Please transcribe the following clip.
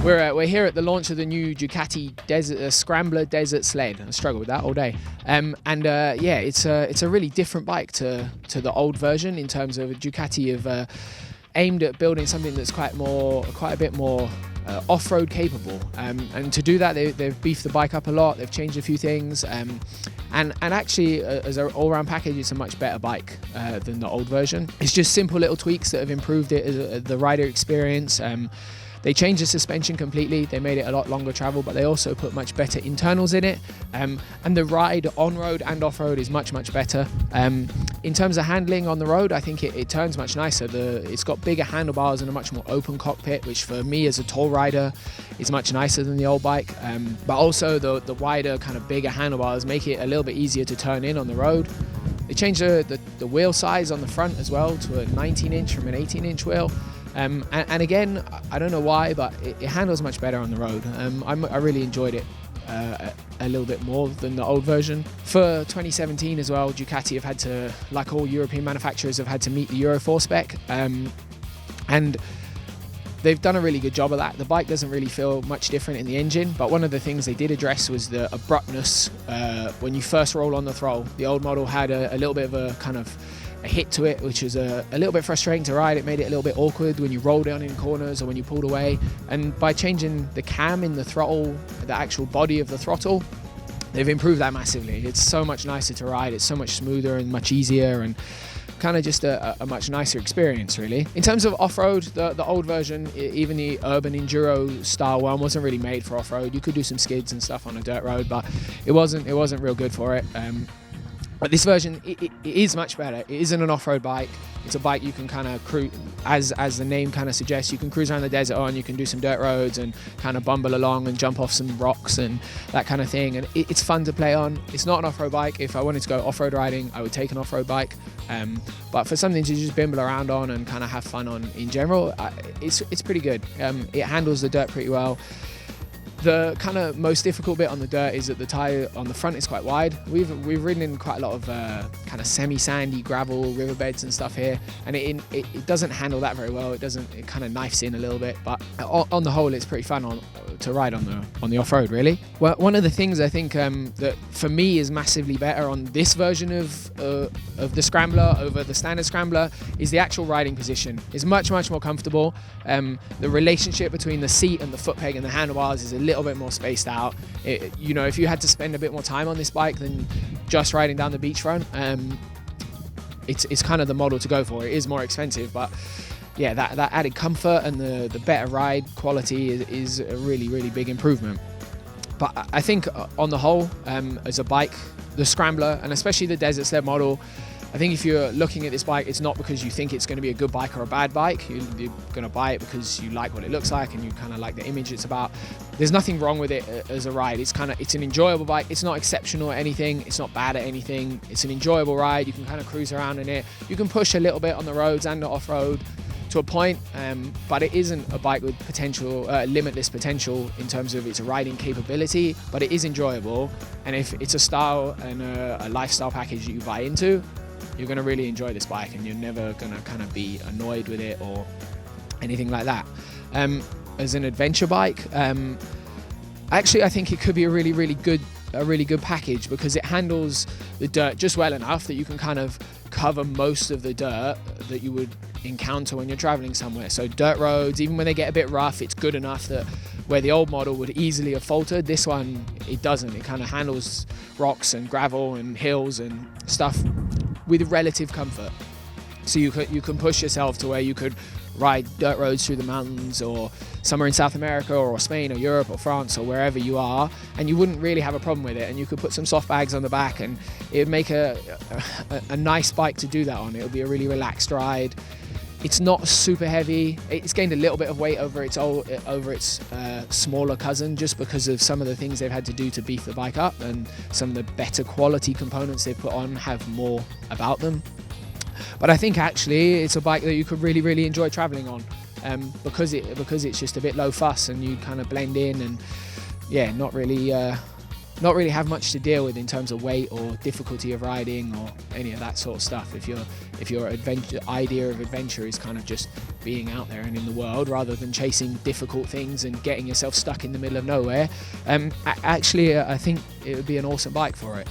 We're here at the launch of the new Ducati Scrambler Desert Sled. I struggle with that all day. Yeah, it's a really different bike to the old version in terms of Ducati have aimed at building something that's quite a bit more off-road capable. And to do that, they've beefed the bike up a lot. They've changed a few things. And actually, as an all-round package, it's a much better bike than the old version. It's just simple little tweaks that have improved it, the rider experience. They changed the suspension completely. They made it a lot longer travel, but they also put much better internals in it. And the ride on-road and off-road is much, much better. In terms of handling on the road, I think it turns much nicer. It's got bigger handlebars and a much more open cockpit, which for me as a tall rider is much nicer than the old bike. But also the wider, kind of bigger handlebars make it a little bit easier to turn in on the road. They changed the wheel size on the front as well to a 19-inch from an 18-inch wheel. And again, I don't know why, but it handles much better on the road. I really enjoyed it a little bit more than the old version. For 2017 as well, Ducati have had to, like all European manufacturers, have had to meet the Euro 4 spec. And they've done a really good job of that. The bike doesn't really feel much different in the engine, but one of the things they did address was the abruptness when you first roll on the throttle. The old model had a little bit of a kind of a hit to it, which was a little bit frustrating to ride. It made it a little bit awkward when you rolled down in corners or when you pulled away. And by changing the cam in the throttle, the actual body of the throttle, they've improved that massively. It's so much nicer to ride. It's so much smoother and much easier, and kind of just a much nicer experience, really. In terms of off-road, the old version, even the urban enduro style one, wasn't really made for off-road. You could do some skids and stuff on a dirt road, but it wasn't real good for it. But this version, it is much better. It isn't an off-road bike. It's a bike you can kind of cruise, as the name kind of suggests, you can cruise around the desert on, you can do some dirt roads and kind of bumble along and jump off some rocks and that kind of thing. And it's fun to play on. It's not an off-road bike. If I wanted to go off-road riding, I would take an off-road bike. But for something to just bimble around on and kind of have fun on in general, it's pretty good. It handles the dirt pretty well. The kind of most difficult bit on the dirt is that the tyre on the front is quite wide. We've ridden in quite a lot of kind of semi-sandy gravel riverbeds and stuff here, and it doesn't handle that very well. It kind of knifes in a little bit, but on the whole, it's pretty fun to ride on the off-road, really. Well, one of the things I think that for me is massively better on this version of the Scrambler over the standard Scrambler is the actual riding position. It's much more comfortable. The relationship between the seat and the foot peg and the handlebars is a little bit more spaced out. You know, if you had to spend a bit more time on this bike than just riding down the beachfront, it's kind of the model to go for. It is more expensive, but yeah, that added comfort and the better ride quality is a really big improvement. But I think on the whole, as a bike, the Scrambler, and especially the Desert Sled model, I think if you're looking at this bike, it's not because you think it's going to be a good bike or a bad bike. You're going to buy it because you like what it looks like and you kind of like the image it's about. There's nothing wrong with it as a ride. It's an enjoyable bike. It's not exceptional at anything. It's not bad at anything. It's an enjoyable ride. You can kind of cruise around in it. You can push a little bit on the roads and the off-road to a point, but it isn't a bike with limitless potential in terms of its riding capability, but it is enjoyable. And if it's a style and a lifestyle package that you buy into, you're going to really enjoy this bike and you're never going to kind of be annoyed with it or anything like that. As an adventure bike, actually I think it could be a really good package because it handles the dirt just well enough that you can kind of cover most of the dirt that you would encounter when you're traveling somewhere. So dirt roads, even when they get a bit rough, it's good enough that where the old model would easily have faltered, this one, it doesn't. It kind of handles rocks and gravel and hills and stuff with relative comfort. So you can push yourself to where you could ride dirt roads through the mountains or somewhere in South America or Spain or Europe or France or wherever you are, and you wouldn't really have a problem with it. And you could put some soft bags on the back and it would make a nice bike to do that on. It would be a really relaxed ride. It's not super heavy. It's gained a little bit of weight over its smaller cousin just because of some of the things they've had to do to beef the bike up, and some of the better quality components they've put on have more about them. But I think actually it's a bike that you could really enjoy traveling on, because it's just a bit low fuss and you kind of blend in and yeah, not really not really have much to deal with in terms of weight or difficulty of riding or any of that sort of stuff. If your idea of adventure is kind of just being out there and in the world rather than chasing difficult things and getting yourself stuck in the middle of nowhere, actually I think it would be an awesome bike for it.